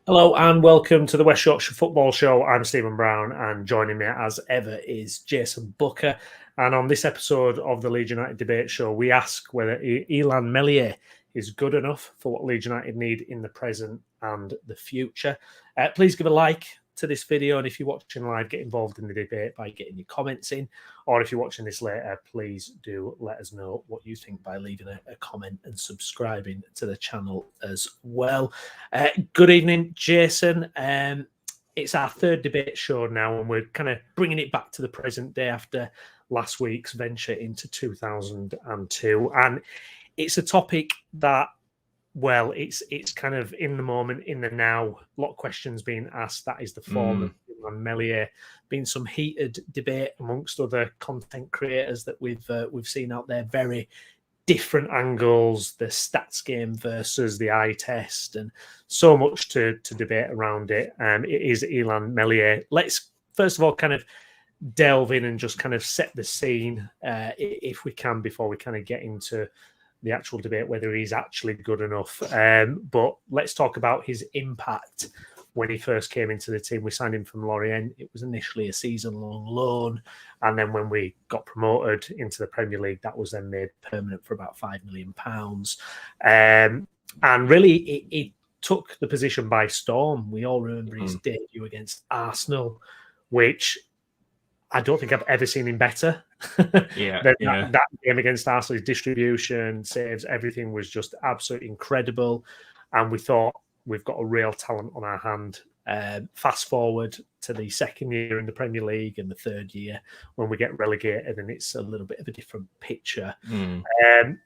Hello and welcome to the West Yorkshire Football Show. I'm Stephen Brown and joining me as ever is Jayson Booker. And on this episode of the Leeds United Debate Show, we ask whether Illan Meslier is good enough for what Leeds United need in the present and the future. Please give a like to this video, and if you're watching live, get involved in the debate by getting your comments in, or if you're watching this later, please do let us know what you think by leaving a comment and subscribing to the channel as well. Good evening, Jayson. It's our third debate show now, and we're kind of bringing it back to the present day after last week's venture into 2002, and it's a topic that, well, it's kind of in the moment, in the now. A lot of questions being asked. That is the form of Illan Meslier. Been some heated debate amongst other content creators that we've seen out there. Very different angles, the stats game versus the eye test, and so much to debate around it. It is Illan Meslier. Let's first of all kind of delve in and just kind of set the scene, if we can, before we kind of get into the actual debate whether he's actually good enough. But let's talk about his impact when he first came into the team. We signed him from Lorient. It was initially a season-long loan, and then when we got promoted into the Premier League, that was then made permanent for about £5 million. And really, it took the position by storm. We all remember his debut against Arsenal, which I don't think I've ever seen him better. That game against Arsenal, his distribution, saves, everything was just absolutely incredible. And we thought, we've got a real talent on our hand. Fast forward to the second year in the Premier League and the third year when we get relegated, and it's a little bit of a different picture.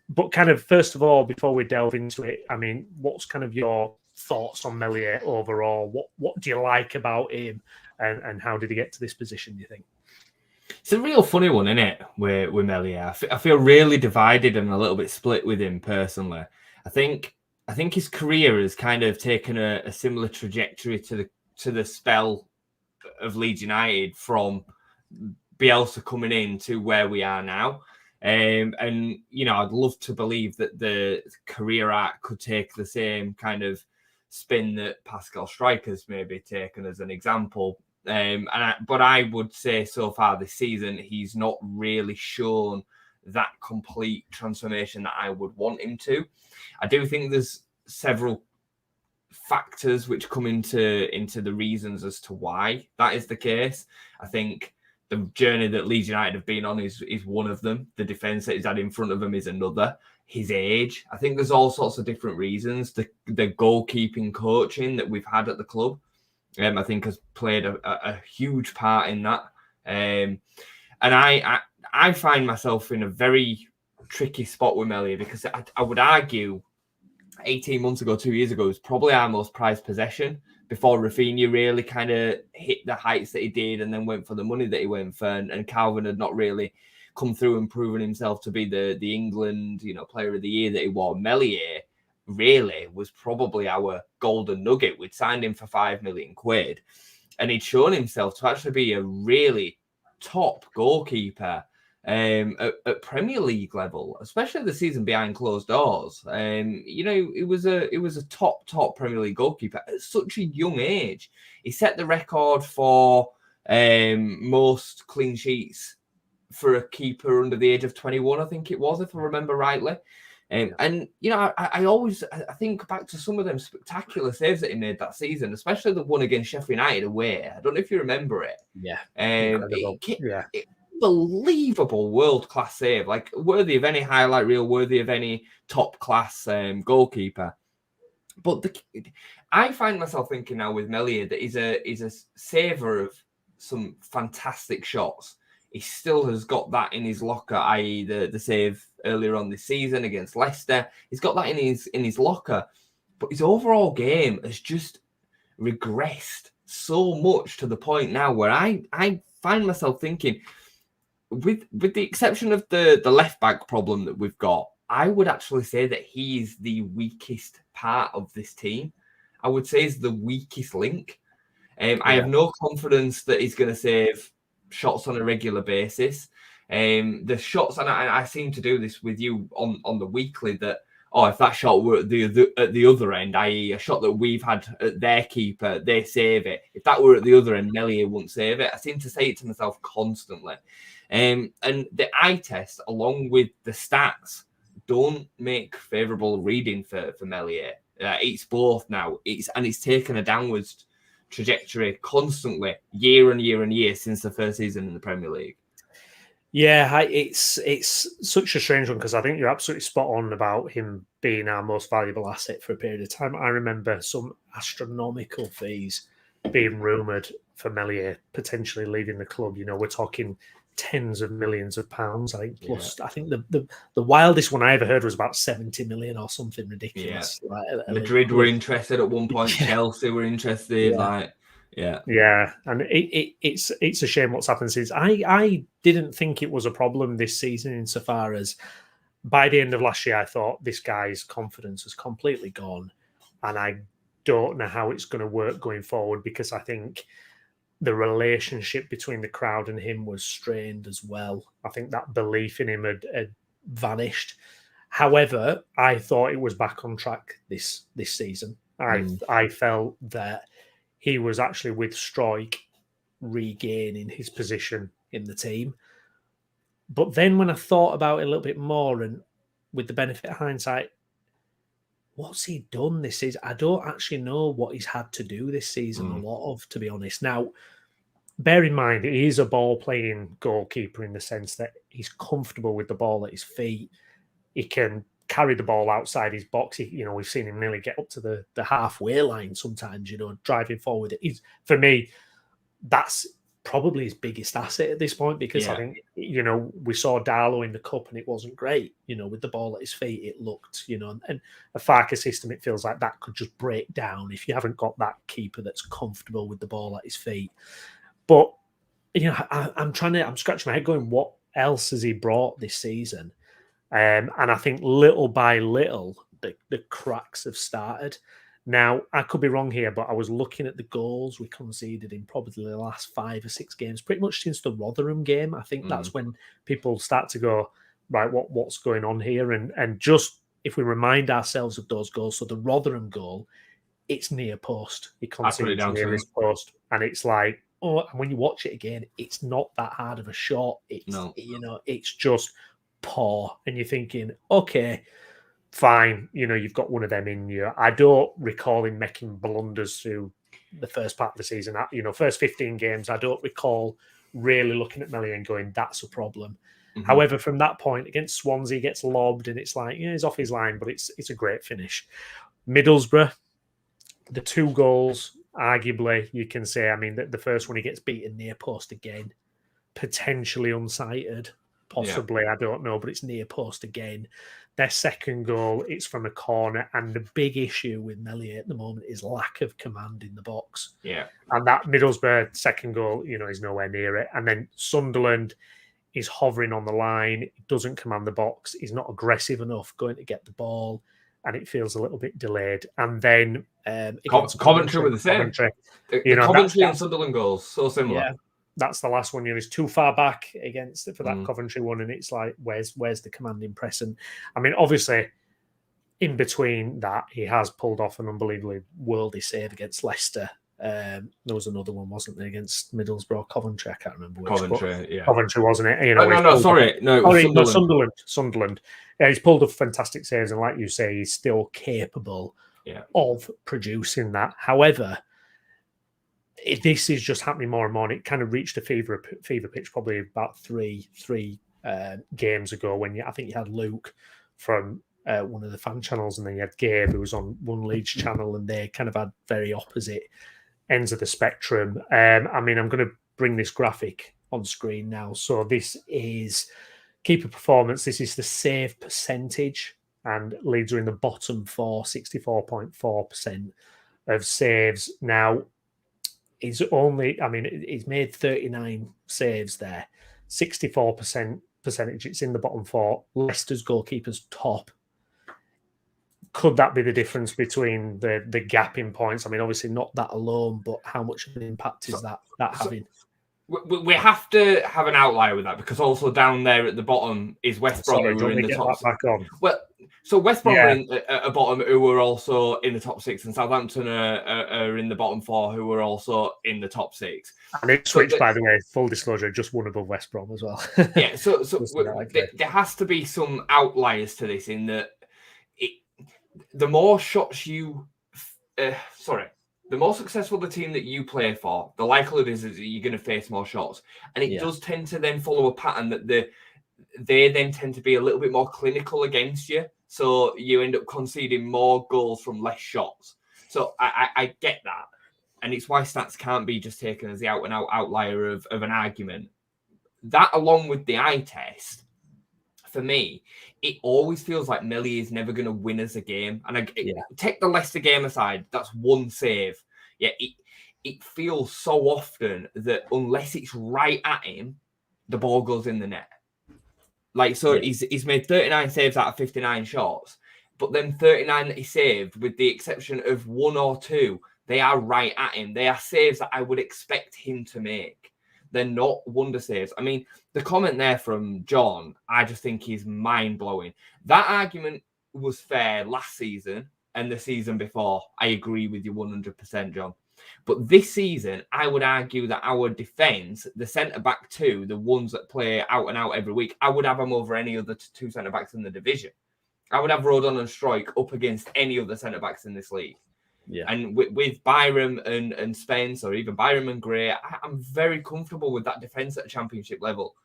But kind of, first of all, before we delve into it, I mean, what's kind of your thoughts on Meslier overall? What do you like about him, and how did he get to this position, do you think? It's a real funny one, isn't it, with Meslier? I feel really divided and a little bit split with him personally. I think his career has kind of taken a similar trajectory to the spell of Leeds United, from Bielsa coming in to where we are now. And you know, I'd love to believe that the career arc could take the same kind of spin that Pascal Striker's maybe taken as an example. But I would say so far this season, he's not really shown that complete transformation that I would want him to. I do think there's several factors which come into the reasons as to why that is the case. I think the journey that Leeds United have been on is one of them. The defence that he's had in front of him is another. His age. I think there's all sorts of different reasons. The goalkeeping coaching that we've had at the club, I think, has played a huge part in that. And I find myself in a very tricky spot with Meslier, because I would argue 18 months ago, 2 years ago, was probably our most prized possession before Rafinha really kind of hit the heights that he did and then went for the money that he went for. And Calvin had not really come through and proven himself to be the England, player of the year that he was. Meslier really was probably our golden nugget. We'd signed him for £5 million, and he'd shown himself to actually be a really top goalkeeper at Premier League level, especially the season behind closed doors. It was a top Premier League goalkeeper at such a young age. He set the record for most clean sheets for a keeper under the age of 21, I think it was, if I remember rightly. And I think back to some of them spectacular saves that he made that season, especially the one against Sheffield United away. I don't know if you remember it. Unbelievable world-class save, like worthy of any highlight reel, worthy of any top-class goalkeeper. But I find myself thinking now with Meslier that he's a saver of some fantastic shots. He still has got that in his locker, i.e. the save earlier on this season against Leicester. He's got that in his locker. But his overall game has just regressed so much, to the point now where I find myself thinking, with the exception of the left back problem that we've got, I would actually say that he's the weakest part of this team. I would say he's the weakest link. I have no confidence that he's going to save shots on a regular basis. The shots, and I seem to do this with you on the weekly, that oh, if that shot were at the other end, i.e. a shot that we've had at their keeper, they save it. If that were at the other end, Meslier wouldn't save it. I seem to say it to myself constantly. And the eye test, along with the stats, don't make favourable reading for Meslier. It's both now. It's taken a downwards trajectory constantly, year and year and year, since the first season in the Premier League. Yeah, it's such a strange one because I think you're absolutely spot on about him being our most valuable asset for a period of time. I remember some astronomical fees being rumoured for Meslier potentially leaving the club. You know, we're talking tens of millions of pounds. I think plus, I think the wildest one I ever heard was about 70 million or something ridiculous. Yeah. Like, Madrid were interested at one point. Chelsea were interested. Yeah, and it's a shame what's happened since. I didn't think it was a problem this season insofar as by the end of last year I thought this guy's confidence was completely gone, and I don't know how it's going to work going forward because I think the relationship between the crowd and him was strained as well. I think that belief in him had vanished. However, I thought it was back on track this season. I felt that he was actually with Struijk regaining his position in the team. But then when I thought about it a little bit more and with the benefit of hindsight, what's he done this season? I don't actually know what he's had to do this season, a lot of, to be honest. Now, bear in mind, he is a ball-playing goalkeeper in the sense that he's comfortable with the ball at his feet. He can carry the ball outside his box. We've seen him nearly get up to the halfway line sometimes, driving forward. For me, that's probably his biggest asset at this point because I think, we saw Darlow in the cup and it wasn't great, with the ball at his feet, it looked, and a Farke system, it feels like that could just break down if you haven't got that keeper that's comfortable with the ball at his feet. But, I'm scratching my head going, what else has he brought this season? And I think little by little, the cracks have started. Now, I could be wrong here, but I was looking at the goals we conceded in probably the last 5 or 6 games, pretty much since the Rotherham game. I think that's when people start to go, right, what's going on here? And just if we remind ourselves of those goals, so the Rotherham goal, it's near post. He conceded near his post. And it's like, and when you watch it again, it's not that hard of a shot. It's just poor, and you're thinking, okay, fine, you've got one of them in you. I don't recall him making blunders through the first part of the season. First 15 games, I don't recall really looking at Meslier and going, that's a problem. However, from that point against Swansea, he gets lobbed and it's like, he's off his line, but it's a great finish. Middlesbrough, the 2 goals, arguably, you can say, the first one he gets beaten near post again, potentially unsighted. Possibly, I don't know, but it's near post again. Their second goal, it's from a corner, and the big issue with Meslier at the moment is lack of command in the box. Yeah. And that Middlesbrough second goal, is nowhere near it. And then Sunderland is hovering on the line, doesn't command the box, he's not aggressive enough going to get the ball, and it feels a little bit delayed. And then Coventry were the same. Coventry and Sunderland goals, so similar. Yeah. That's the last one. He's too far back for that Coventry one, and it's like, where's the commanding press? And obviously, in between that, he has pulled off an unbelievably worldy save against Leicester. There was another one, wasn't there, against Middlesbrough, Coventry? I can't remember which. Coventry, wasn't it? Sunderland. Yeah, he's pulled off fantastic saves, and like you say, he's still capable of producing that. However, this is just happening more and more. And it kind of reached a fever pitch probably about three games ago when I think you had Luke from one of the fan channels, and then you had Gabe who was on one Leeds channel, and they kind of had very opposite ends of the spectrum. I'm going to bring this graphic on screen now. So this is keeper performance. This is the save percentage, and Leeds are in the bottom 4, 64.4% of saves. Now, he's made 39 saves there, 64% percentage. It's in the bottom 4. Leicester's goalkeeper's top. Could that be the difference between the gap in points? Obviously not that alone, but how much of an impact is that having? We have to have an outlier with that, because also down there at the bottom is West Brom. Sorry, do you want me to get that back on? Well, So West Brom are in a bottom, who were also in the top 6, and Southampton are in the bottom 4, who were also in the top 6. And Ipswich, by the way, full disclosure, just one above West Brom as well. Yeah, so there has to be some outliers to this in that the more shots you, the more successful the team that you play for, the likelihood is that you're going to face more shots. And it does tend to then follow a pattern that they then tend to be a little bit more clinical against you. So you end up conceding more goals from less shots. So I get that. And it's why stats can't be just taken as the out-and-out outlier of an argument. That, along with the eye test, for me, it always feels like Meslier is never going to win us a game. And take the Leicester game aside, that's one save. Yeah, it feels so often that unless it's right at him, the ball goes in the net. He's made 39 saves out of 59 shots, but then 39 that he saved, with the exception of 1 or 2, they are right at him. They are saves that I would expect him to make. They're not wonder saves. I mean, the comment there from John, I just think is mind-blowing. That argument was fair last season and the season before. I agree with you 100%, John. But this season, I would argue that our defence, the centre-back 2, the ones that play out and out every week, I would have them over any other 2 centre-backs in the division. I would have Rodon and Struijk up against any other centre-backs in this league. Yeah. And with Byram and Spence, or even Byram and Gray, I'm very comfortable with that defence at a championship level.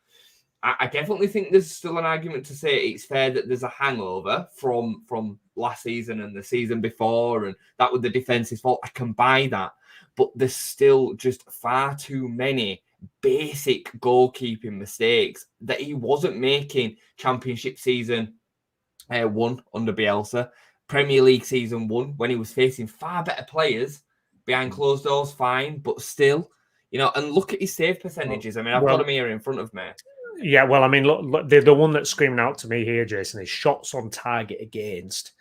I definitely think there's still an argument to say it's fair that there's a hangover from last season and the season before, and that was the defence's fault. I can buy that. But there's still just far too many basic goalkeeping mistakes that he wasn't making championship season 1 under Bielsa, Premier League season 1, when he was facing far better players behind closed doors, fine, but still, and look at his save percentages. I mean, I've got him here in front of me. Yeah, well, I mean, look, the one that's screaming out to me here, Jason, is shots on target against.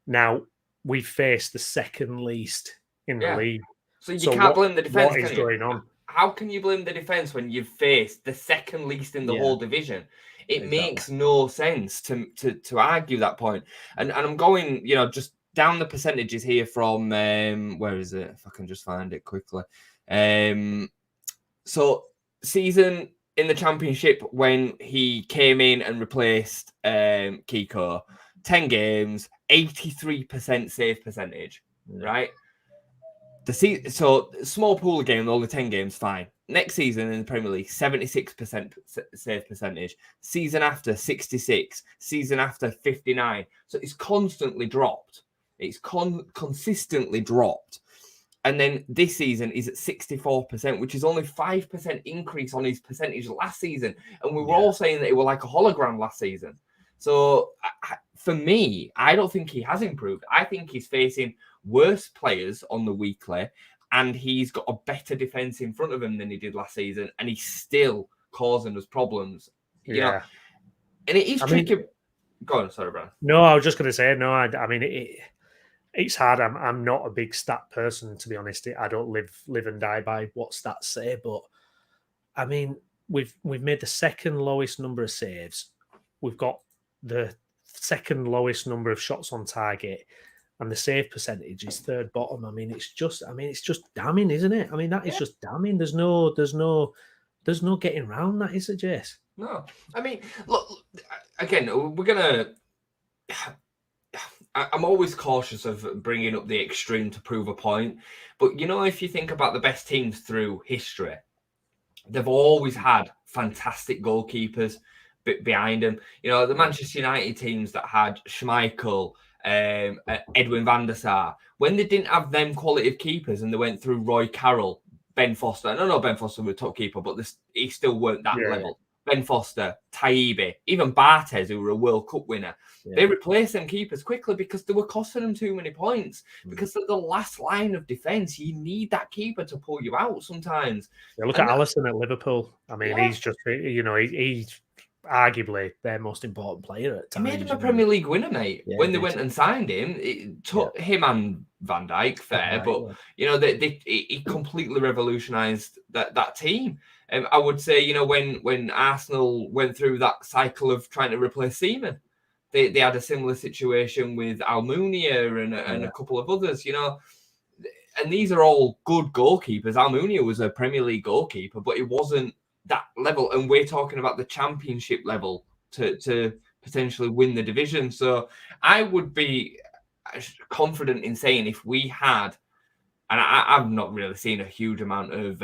Now, we faced the second least in the league. So you can't blame the defence. What is going on? How can you blame the defence when you've faced the second least in the whole division? It makes no sense to argue that point. And I'm going, just down the percentages here from where is it? If I can just find it quickly. So season in the championship when he came in and replaced Kiko, 10 games, 83% save percentage, right? So small pool of games, all the 10 games, fine. Next season in the Premier League, 76% save percentage. Season after, 66. Season after, 59. So it's constantly dropped. It's consistently dropped. And then this season is at 64%, which is only 5% increase on his percentage last season. And we were all saying that it was like a hologram last season. So for me, I don't think he has improved. I think he's facing worse players on the weekly, and he's got a better defence in front of him than he did last season, and he's still causing us problems. You know? And it is tricky. Go on, sorry, Brian. No, I was just going to say, no, I mean, it's hard. I'm not a big stat person, to be honest. I don't live and die by what stats say, but I mean, we've made the second lowest number of saves. We've got the second lowest number of shots on target, and the save percentage is third bottom. I mean, it's just damning, isn't it? I mean, that is just damning. There's no getting around that, is it, Jace? No, I mean, look, again, we're gonna. I'm always cautious of bringing up the extreme to prove a point, but if you think about the best teams through history, they've always had fantastic goalkeepers behind them. The Manchester United teams that had Schmeichel, Edwin van der Sar, when they didn't have them quality of keepers and they went through Roy Carroll, Ben Foster. I don't know Ben Foster was a top keeper, but he still weren't that level. Ben Foster, Taibbi, even Barthez, who were a World Cup winner. They replaced them keepers quickly because they were costing them too many points. Because at the last line of defence, you need that keeper to pull you out sometimes. Yeah, look at Alisson at Liverpool. I mean, he's just, he's arguably their most important player at times. He made him a Premier League winner, mate. Yeah, when they went and signed him, it took him and Van Dijk, fair, but he completely revolutionised that team. I would say, when Arsenal went through that cycle of trying to replace Seaman, They had a similar situation with Almunia and a couple of others, you know. And these are all good goalkeepers. Almunia was a Premier League goalkeeper, but it wasn't that level. And we're talking about the Championship level to potentially win the division. So I would be confident in saying if we had, and I've not really seen a huge amount of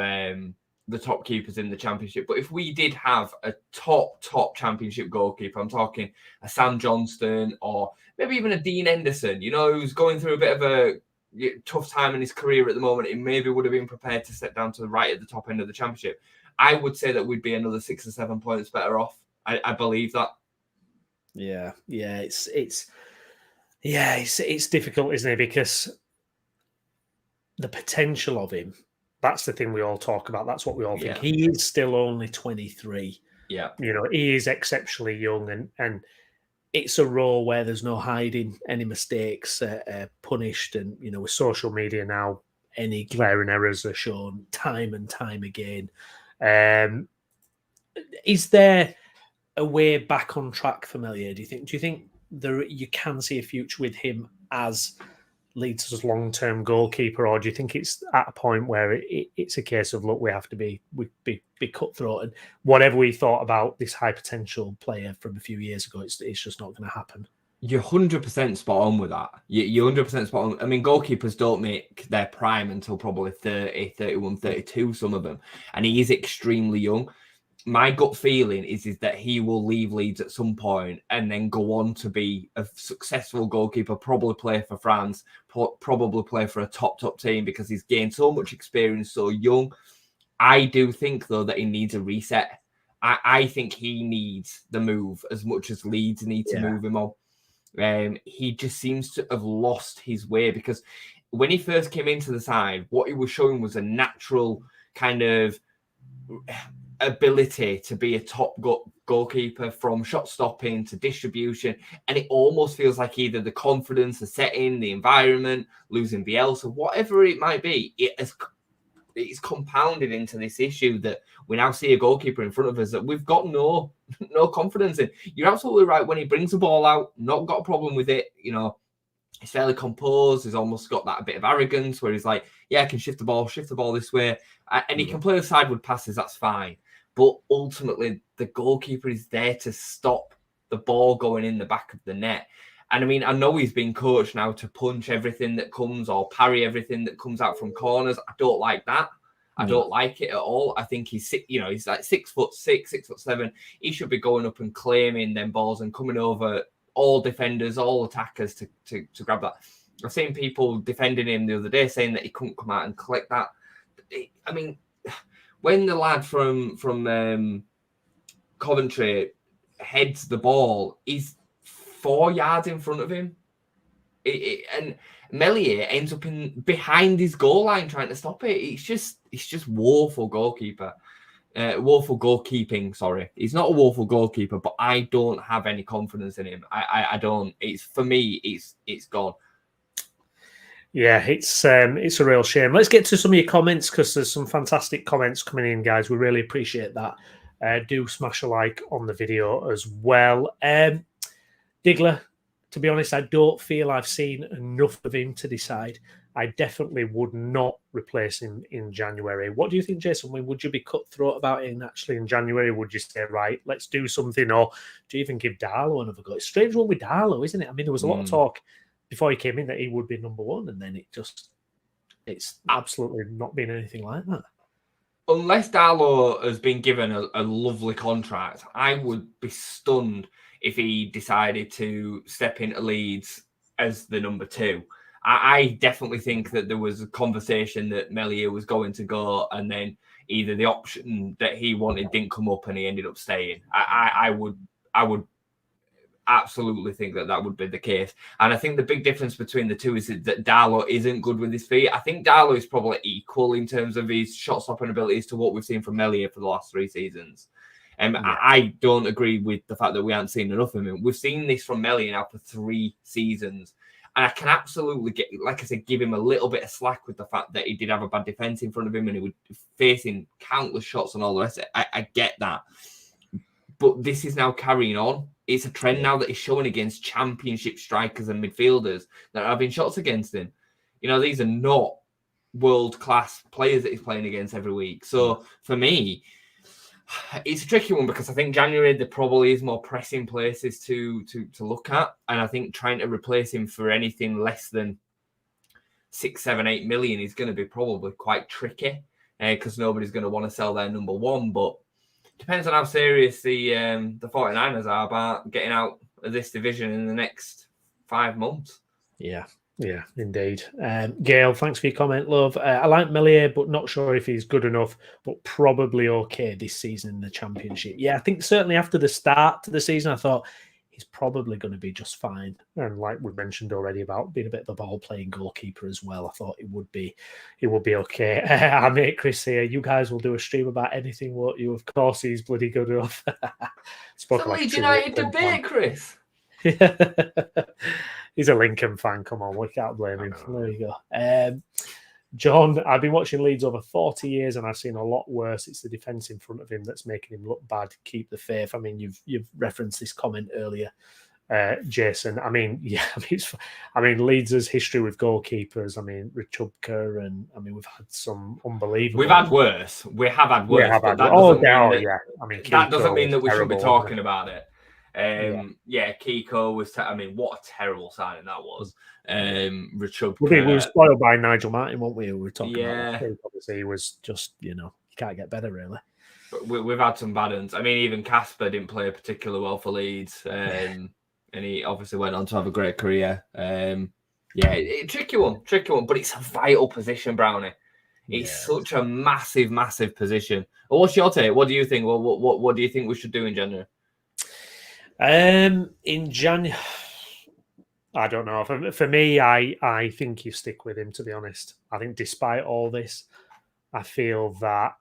the top keepers in the Championship, but if we did have a top Championship goalkeeper, I'm talking a Sam Johnston or maybe even a Dean Henderson, you know, who's going through a bit of a tough time in his career at the moment, he maybe would have been prepared to step down to the right at the top end of the Championship. I would say that we'd be another 6 or 7 points better off. I believe that. Yeah, it's difficult, isn't it? Because the potential of him, that's the thing we all talk about. That's what we all think. He is still only 23. Yeah. You know, he is exceptionally young, and it's a role where there's no hiding any mistakes punished. And, you know, with social media now, any glaring errors are shown time and time again. Is there a way back on track for Meslier, do you think? Do you think you can see a future with him as Leeds' long-term goalkeeper, or do you think it's at a point where it's a case of, look, we have to be cutthroat, and whatever we thought about this high potential player from a few years ago, it's just not going to happen? You're 100% spot on with that. You're 100% spot on. I mean, goalkeepers don't make their prime until probably 30, 31, 32, some of them, and he is extremely young. My gut feeling is that he will leave Leeds at some point and then go on to be a successful goalkeeper, probably play for France, probably play for a top team because he's gained so much experience so young. I do think, though, that he needs a reset. I think he needs the move as much as Leeds need to move him on. He just seems to have lost his way because when he first came into the side, what he was showing was a natural kind of ability to be a top goalkeeper, from shot stopping to distribution, and it almost feels like either the confidence, the setting, the environment, losing Bielsa, whatever it might be, it's compounded into this issue that we now see a goalkeeper in front of us that we've got no confidence in. You're absolutely right. When he brings the ball out, not got a problem with it, you know. He's fairly composed. He's almost got that bit of arrogance where he's like, yeah, I can shift the ball this way. And he can play the sideward passes, that's fine. But ultimately, the goalkeeper is there to stop the ball going in the back of the net. And I mean, I know he's been coached now to punch everything that comes or parry everything that comes out from corners. I don't like that. I don't like it at all. I think he's like 6'6", 6'7". He should be going up and claiming them balls and coming over all defenders, all attackers to grab that. I've seen people defending him the other day saying that he couldn't come out and collect that. I mean, when the lad from Coventry heads the ball, he's 4 yards in front of him. And Meslier ends up behind his goal line trying to stop it. It's just woeful goalkeeper. Woeful goalkeeping, sorry. He's not a woeful goalkeeper, but I don't have any confidence in him. I don't. For me, it's gone. Yeah, it's a real shame. Let's get to some of your comments because there's some fantastic comments coming in, guys. We really appreciate that. Do smash a like on the video as well. Diggler, to be honest, I don't feel I've seen enough of him to decide. I definitely would not replace him in January. What do you think, Jason? Would you be cutthroat about it actually in January? Would you say, right, let's do something? Or do you even give Darlow another go? It's a strange one with Darlow, isn't it? I mean, there was a lot of talk before he came in that he would be number one, and then it's absolutely not been anything like that. Unless Darlow has been given a lovely contract, I would be stunned if he decided to step into Leeds as the number 2. I definitely think that there was a conversation that Meslier was going to go, and then either the option that he wanted didn't come up and he ended up staying. I would absolutely think that would be the case. And I think the big difference between the two is that Darlow isn't good with his feet. I think Darlow is probably equal in terms of his shot stopping abilities to what we've seen from Meslier for the last 3 seasons. I don't agree with the fact that we haven't seen enough of him. We've seen this from Meslier now for 3 seasons. And I can absolutely give him a little bit of slack with the fact that he did have a bad defence in front of him and he was facing countless shots and all the rest of it. I get that. But this is now carrying on. It's a trend now that he's showing against championship strikers and midfielders that are having shots against him. You know, these are not world-class players that he's playing against every week. So for me, it's a tricky one because I think January there probably is more pressing places to look at, and I think trying to replace him for anything less than 6, 7, 8 million is going to be probably quite tricky because nobody's going to want to sell their number one. But depends on how serious the 49ers are about getting out of this division in the next 5 months. Yeah, indeed. Gail, thanks for your comment, love. I like Meslier, but not sure if he's good enough, but probably okay this season in the championship. Yeah, I think certainly after the start to the season, I thought he's probably going to be just fine. And like we mentioned already about being a bit of a ball-playing goalkeeper as well, I thought it would be okay. Our mate Chris here, you guys will do a stream about anything, won't you? Of course, he's bloody good enough. It's a Leeds United debate, Chris. He's a Lincoln fan. Come on, we can't blame him. There you go. John, I've been watching Leeds over 40 years and I've seen a lot worse. It's the defence in front of him that's making him look bad. Keep the faith. I mean, you've referenced this comment earlier, Jason. I mean, Leeds' history with goalkeepers. I mean, Richubka, and I mean, we've had some unbelievable. We've had worse. We have had worse. That doesn't mean that we should be talking about it. Kiko was. What a terrible signing that was. Richard. We were spoiled by Nigel Martin, weren't we? We were talking about. Obviously, he was just you can't get better really. But we've had some bad ones. I mean, even Casper didn't play particularly well for Leeds, and he obviously went on to have a great career. Tricky one. But it's a vital position, Brownie. It's such a massive, massive position. Well, what's your take? What do you think? What do you think we should do in January? In January, I don't know. For me, I think you stick with him, to be honest. I think despite all this, I feel that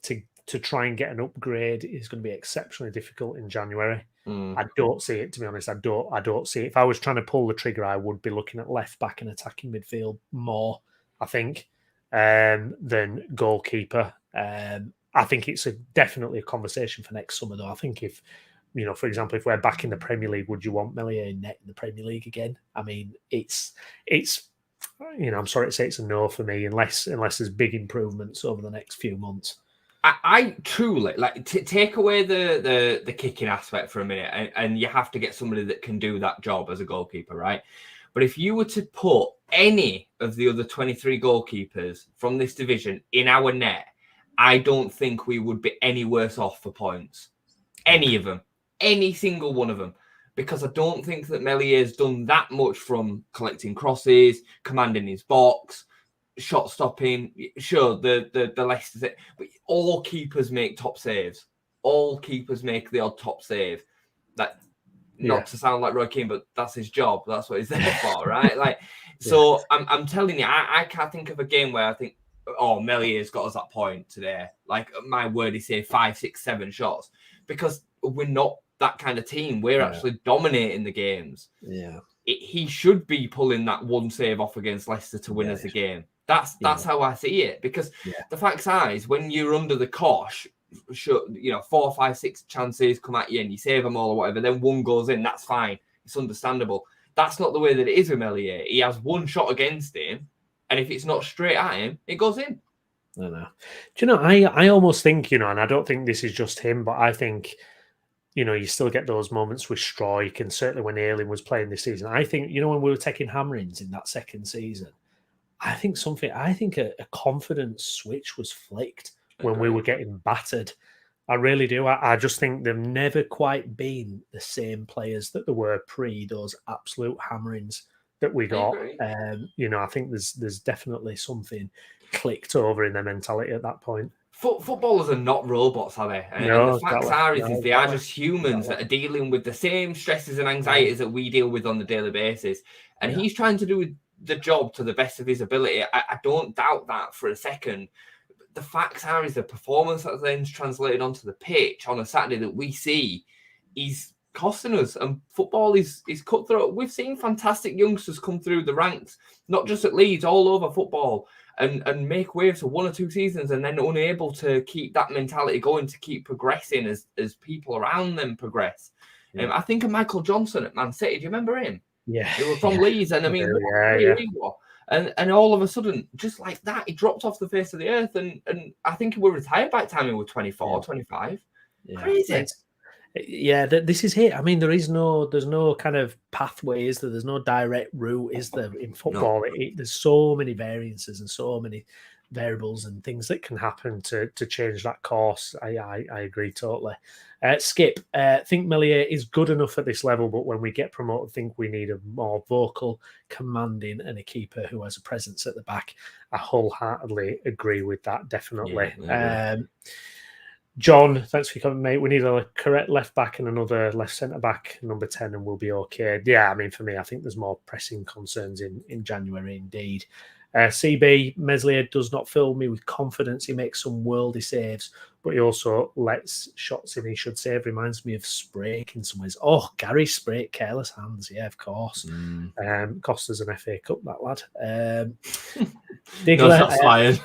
to try and get an upgrade is going to be exceptionally difficult in January. I don't see it, to be honest. I don't see it. If I was trying to pull the trigger, I would be looking at left back and attacking midfield more, I think, than goalkeeper. I think it's definitely a conversation for next summer, though. I think if for example, if we're back in the Premier League, would you want Meslier in net in the Premier League again? I mean, it's I'm sorry to say it's a no for me unless there's big improvements over the next few months. I truly take away the kicking aspect for a minute, and you have to get somebody that can do that job as a goalkeeper, right? But if you were to put any of the other 23 goalkeepers from this division in our net, I don't think we would be any worse off for points. Any of them. Any single one of them, because I don't think that Meslier's done that much from collecting crosses, commanding his box, shot stopping. Sure, the Leicester, but all keepers make top saves. All keepers make the odd top save. Not to sound like Roy Keane, but that's his job. That's what he's there for, right? So I'm telling you, I can't think of a game where I think, Meslier's got us that point today. My word, he saved 5, 6, 7 shots, because we're not that kind of team. We're actually dominating the games. He should be pulling that one save off against Leicester to win us the game. That's how I see it, because the facts are is when you're under the cosh, 4, 5, 6 chances come at you and you save them all or whatever, then one goes in, that's fine. It's understandable. That's not the way that it is with Meslier. He has one shot against him, and if it's not straight at him, it goes in. I know. Do you know, I almost think, and I don't think this is just him, but I think, you still get those moments with Stroik, and certainly when Ayling was playing this season. I think, when we were taking hammerings in that second season, I think a confidence switch was flicked when we were getting battered. I really do. I just think they've never quite been the same players that they were pre those absolute hammerings that we got. I think there's definitely something clicked over in their mentality at that point. Footballers are not robots, are they? And the facts are they are just humans that are dealing with the same stresses and anxieties that we deal with on a daily basis. And he's trying to do the job to the best of his ability. I don't doubt that for a second. The facts are is the performance that then translated onto the pitch on a Saturday that we see is costing us. And football is cutthroat. We've seen fantastic youngsters come through the ranks, not just at Leeds, all over football. And make waves for 1 or 2 seasons and then unable to keep that mentality going, to keep progressing as people around them progress. I think of Michael Johnson at Man City. Do you remember him? Yeah. He was from Leeds, and I mean, what a career he was. And all of a sudden, just like that, he dropped off the face of the earth. And I think he was retired by the time he was 24, 25. Yeah. Crazy. This is it. I mean, there's no kind of pathway, is there? There's no direct route, is there? In football, there's so many variances and so many variables and things that can happen to change that course. I agree totally. Skip, think Meslier is good enough at this level, but when we get promoted, think we need a more vocal, commanding, and a keeper who has a presence at the back. I wholeheartedly agree with that, definitely. Yeah, John, thanks for coming, mate. We need a correct left back and another left centre back, number 10, and we'll be okay. Yeah, I mean, for me, I think there's more pressing concerns in January, indeed. CB, Meslier does not fill me with confidence. He makes some worldy saves, but he also lets shots in he should save. Reminds me of Sprake in some ways. Oh, Gary Sprake, careless hands. Yeah, of course. Cost us an FA Cup, that lad. Digler, no, fired.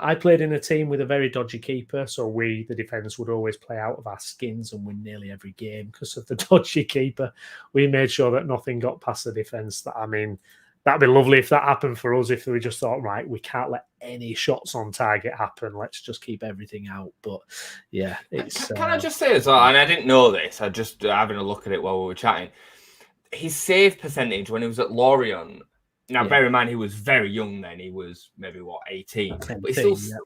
I played in a team with a very dodgy keeper, so we, the defence, would always play out of our skins and win nearly every game because of the dodgy keeper. We made sure that nothing got past the defence. That'd be lovely if that happened for us, if we just thought, right, we can't let any shots on target happen. Let's just keep everything out. But yeah, it's... Can I just say as well, and I didn't know this, I just having a look at it while we were chatting, his save percentage when he was at Lorient, now bear in mind he was very young then, he was maybe, 18? But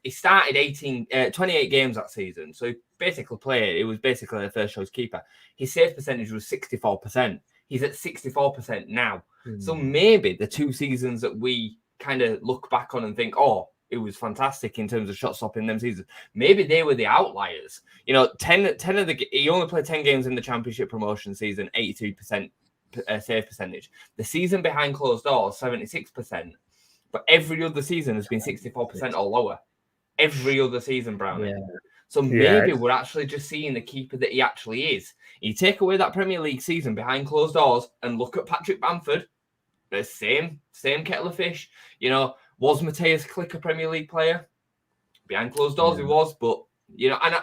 he started 28 games that season, so he basically played, it was basically the first choice keeper. His save percentage was 64%. He's at 64% now. So maybe the 2 seasons that we kind of look back on and think, oh, it was fantastic in terms of shot stopping them seasons. Maybe they were the outliers. You know, 10 of he only played 10 games in the Championship promotion season, 82% save percentage. The season behind closed doors, 76%. But every other season has been 64% or lower. Every other season, Brownie. Yeah. So maybe we're actually just seeing the keeper that he actually is. You take away that Premier League season behind closed doors and look at Patrick Bamford, the same kettle of fish. You know, was Matthias Klick a Premier League player? Behind closed doors he was, but, you know, and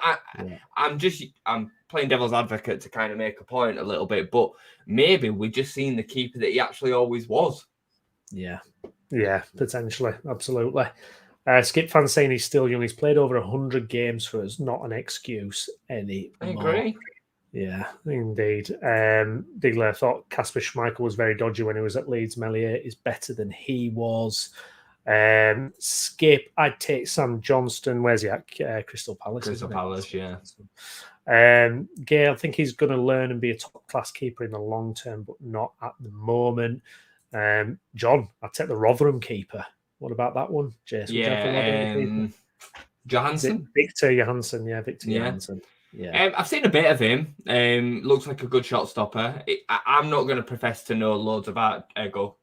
I'm playing devil's advocate to kind of make a point a little bit, but maybe we're just seeing the keeper that he actually always was. Yeah, potentially, absolutely. Skip fans saying he's still young. He's played over 100 games for us. Not an excuse anymore. I agree. Yeah, indeed. Digler thought Kasper Schmeichel was very dodgy when he was at Leeds. Meslier is better than he was. Skip, I'd take Sam Johnston. Where's he at? Crystal Palace. Crystal Palace, yeah. Gail, I think he's going to learn and be a top-class keeper in the long term, but not at the moment. John, I'd take the Rotherham keeper. What about that one, Jason? Johansson? Victor Johansson, Johansson. Yeah, I've seen a bit of him. Looks like a good shot stopper. I'm not going to profess to know loads about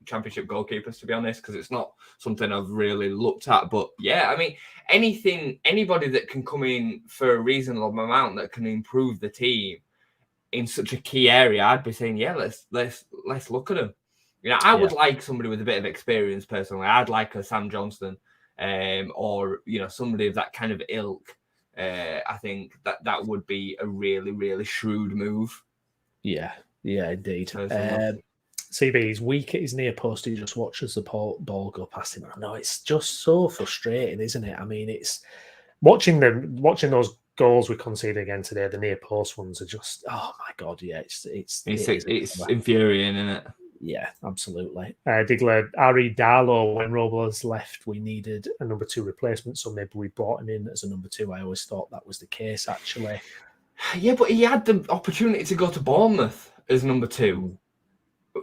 Championship goalkeepers, to be honest, because it's not something I've really looked at. But yeah, I mean, anybody that can come in for a reasonable amount that can improve the team in such a key area, I'd be saying, yeah, let's look at them. You know, I would like somebody with a bit of experience personally. I'd like a Sam Johnston, or you know, somebody of that kind of ilk. I think that would be a really, really shrewd move. Yeah, indeed. CB, he's weak at his near post. He just watches the ball go past him. I know, it's just so frustrating, isn't it? I mean, it's watching those goals we conceded again today. The near post ones are just, oh my god, yeah, it's infuriating, isn't it? Yeah, absolutely. Digler, Ari Darlow, when Robles left, we needed a number 2 replacement, so maybe we brought him in as a number 2. I always thought that was the case, actually. Yeah, but he had the opportunity to go to Bournemouth as number 2.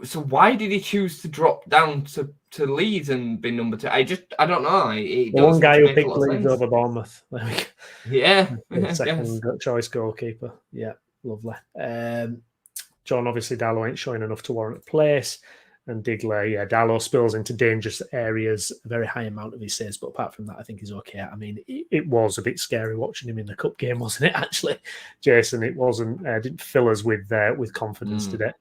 So why did he choose to drop down to Leeds and be number 2? I don't know. The one guy who picked Leeds over Bournemouth. Yeah. Second choice goalkeeper. Yeah, lovely. John, obviously, Darlow ain't showing enough to warrant a place. And Digler, Darlow spills into dangerous areas, a very high amount of his saves. But apart from that, I think he's okay. I mean, it was a bit scary watching him in the cup game, wasn't it, actually, Jason? It wasn't, didn't fill us with confidence, did it?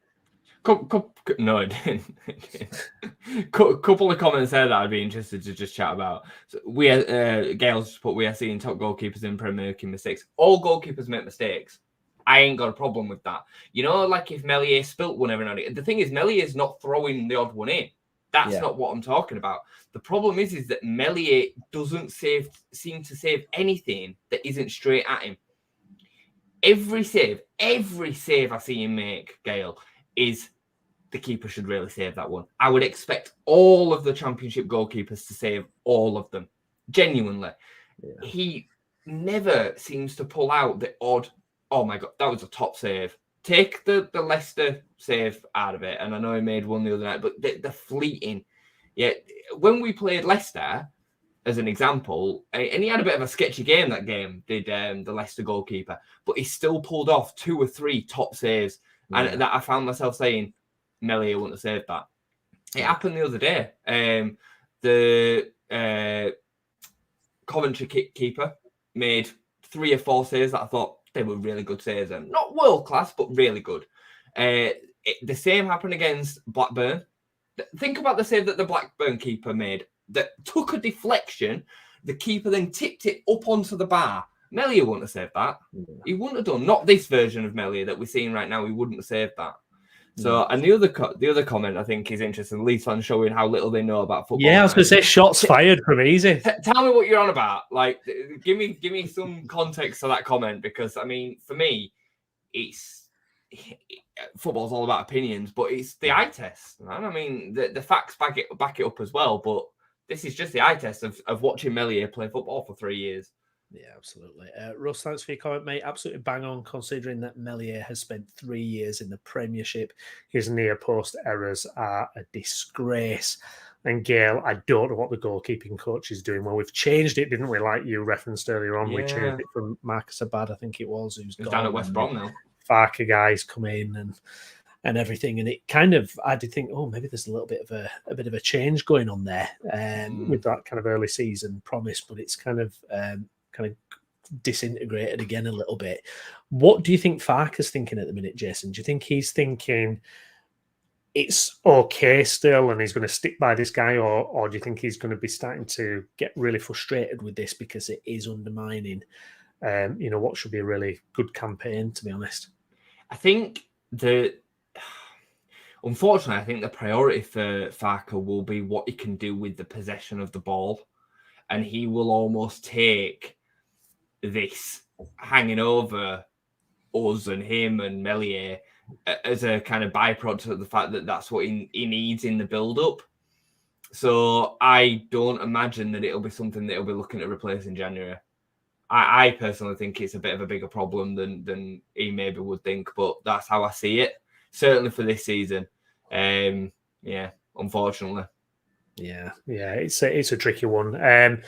No, it didn't. Couple of comments there that I'd be interested to just chat about. So Gail's put, we are seeing top goalkeepers in Premier making mistakes. All goalkeepers make mistakes. I ain't got a problem with that. You know, like if Meslier spilt one every now and again. The thing is, Mellier's not throwing the odd one in. That's not what I'm talking about. The problem is that Meslier doesn't seem to save anything that isn't straight at him. Every save I see him make, Gail, is the keeper should really save that one. I would expect all of the championship goalkeepers to save all of them. Genuinely. Yeah. He never seems to pull out the odd, oh my God, that was a top save. Take the Leicester save out of it. And I know he made one the other night, but the fleeting. Yeah, when we played Leicester, as an example, and he had a bit of a sketchy game that game, did the Leicester goalkeeper, but he still pulled off 2 or 3 top saves. Yeah. And that I found myself saying, Meslier wouldn't have saved that. It happened the other day. The Coventry keeper made 3 or 4 saves that I thought they were really good saves. And not world class, but really good. The same happened against Blackburn. Think about the save that the Blackburn keeper made that took a deflection. The keeper then tipped it up onto the bar. Meslier wouldn't have saved that. Yeah. He wouldn't have done. Not this version of Meslier that we're seeing right now. He wouldn't have saved that. So, and the other comment I think is interesting. Leeds fans showing how little they know about football. Yeah, I was going to say shots fired from easy. Tell me what you're on about. Like, give me some context to that comment, because I mean, for me, football's all about opinions, but it's the eye test. Right? I mean, the facts back it up as well. But this is just the eye test of watching Meslier play football for 3 years. Yeah, absolutely. Russ, thanks for your comment, mate. Absolutely bang on, considering that Meslier has spent 3 years in the Premiership. His near-post errors are a disgrace. And Gail, I don't know what the goalkeeping coach is doing. Well, we've changed it, didn't we? Like you referenced earlier on, we changed it from Marcus Abad, I think it was, who's down at West Brom now. Farker guys come in and everything, and it kind of, I did think, oh, maybe there's a little bit of a change going on there with that kind of early season promise, but it's kind of disintegrated again a little bit. What do you think Farker's thinking at the minute, Jason? Do you think he's thinking it's okay still and he's going to stick by this guy, or do you think he's going to be starting to get really frustrated with this because it is undermining what should be a really good campaign, to be honest? I think unfortunately, I think the priority for Farker will be what he can do with the possession of the ball, and he will almost take this hanging over us and him and Meslier as a kind of byproduct of the fact that that's what he needs in the build-up. So I don't imagine that it'll be something that he'll be looking to replace in January. I personally think it's a bit of a bigger problem than he maybe would think, but that's how I see it. Certainly for this season. Unfortunately. Yeah, it's a tricky one.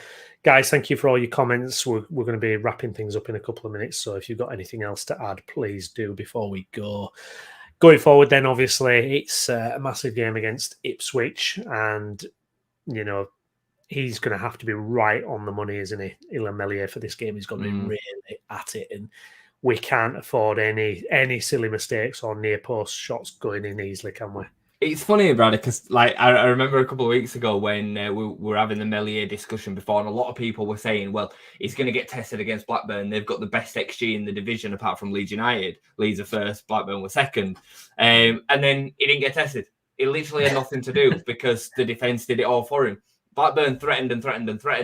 Guys, thank you for all your comments. We're going to be wrapping things up in a couple of minutes, so if you've got anything else to add, please do before we go. Going forward then, obviously, it's a massive game against Ipswich, and, he's going to have to be right on the money, isn't he? Illan Meslier for this game. He's got to be really at it, and we can't afford any silly mistakes or near post shots going in easily, can we? It's funny, Brad, because I remember a couple of weeks ago when we were having the Meslier discussion before, and a lot of people were saying, well, he's going to get tested against Blackburn. They've got the best XG in the division apart from Leeds United. Leeds are first, Blackburn were second. And then he didn't get tested. He literally had nothing to do because the defence did it all for him. Blackburn threatened,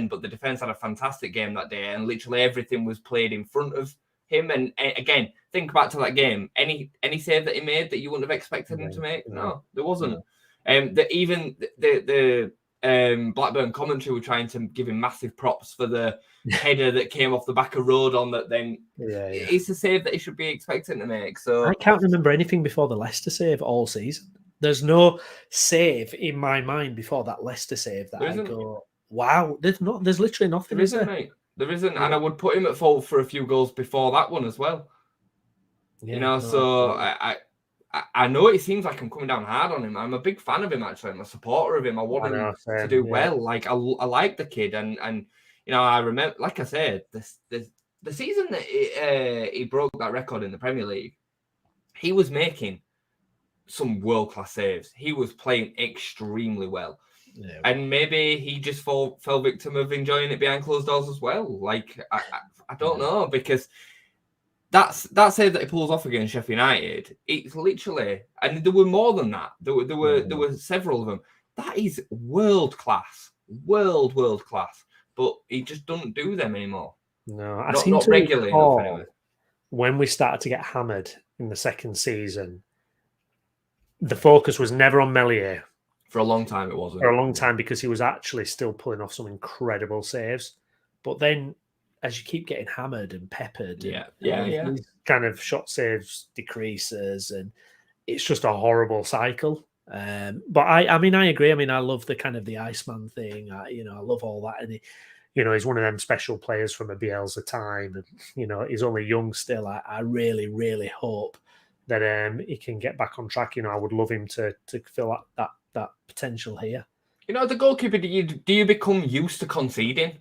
but the defence had a fantastic game that day, and literally everything was played in front of him. And again, think back to that game. Any save that he made that you wouldn't have expected him to make? No, there wasn't. Even the Blackburn commentary were trying to give him massive props for the header that came off the back of Rodon. That then it's a save that he should be expecting to make. So I can't remember anything before the Leicester save all season. There's no save in my mind before that Leicester save that I go, wow. There's literally nothing. There isn't, mate. There isn't, and I would put him at fault for a few goals before that one as well. I know it seems like I'm coming down hard on him. I'm a big fan of him, actually. I'm a supporter of him. I want him to do well. Like I like the kid, and I remember, like I said, the season that he broke that record in the Premier League, he was making some world-class saves. He was playing extremely well. Yeah. And maybe he just fell victim of enjoying it behind closed doors as well. Like, I don't know, because that save that he pulls off against Sheffield United, it's literally, and there were more than that. There were several of them. That is world class. But he just doesn't do them anymore. No, I seem not to regularly enough anyway. When we started to get hammered in the second season, the focus was never on Meslier. For a long time, it wasn't. For a long time, because he was actually still pulling off some incredible saves. But then, as you keep getting hammered and peppered, his kind of shot saves decreases, and it's just a horrible cycle. But I mean, I agree. I mean, I love the kind of the Iceman thing. I love all that, and he's one of them special players from a Bielsa time, and he's only young still. I really, really hope that he can get back on track. I would love him to fill up that potential here. The goalkeeper, do you become used to conceding?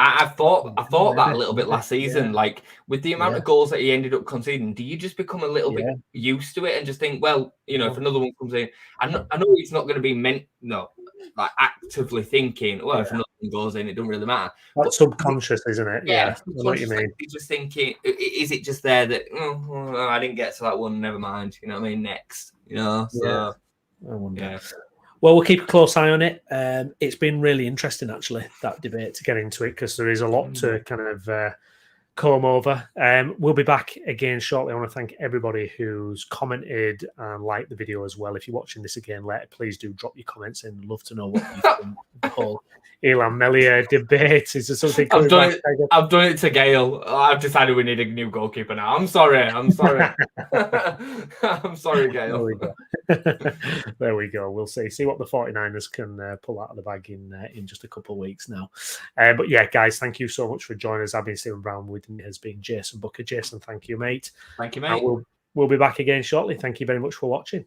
I thought that a little bit last season. Like, with the amount of goals that he ended up conceding, do you just become a little bit used to it and just think, well, if another one comes in, I know it's not going to be like actively thinking, well, if another one goes in, it doesn't really matter. That's subconscious, isn't it? Yeah, I know what you mean. You're just thinking, is it just there that I didn't get to that one? Never mind. You know what I mean? Next, So I wonder. Well, we'll keep a close eye on it. It's been really interesting, actually, that debate, to get into it, because there is a lot to kind of comb over. We'll be back again shortly. I want to thank everybody who's commented and liked the video as well. If you're watching this again later, please do drop your comments in. Love to know what you think of the whole Illan Meslier debate. Is there something? I've done it to Gail. I've decided we need a new goalkeeper now. I'm sorry. I'm sorry, Gail. There we go. There we go. We'll see what the 49ers can pull out of the bag in just a couple of weeks now. But yeah, guys, thank you so much for joining us. I've been Stephen Brown. With me has been Jayson Booker. Jayson, thank you, mate. Thank you, mate. We'll be back again shortly. Thank you very much for watching.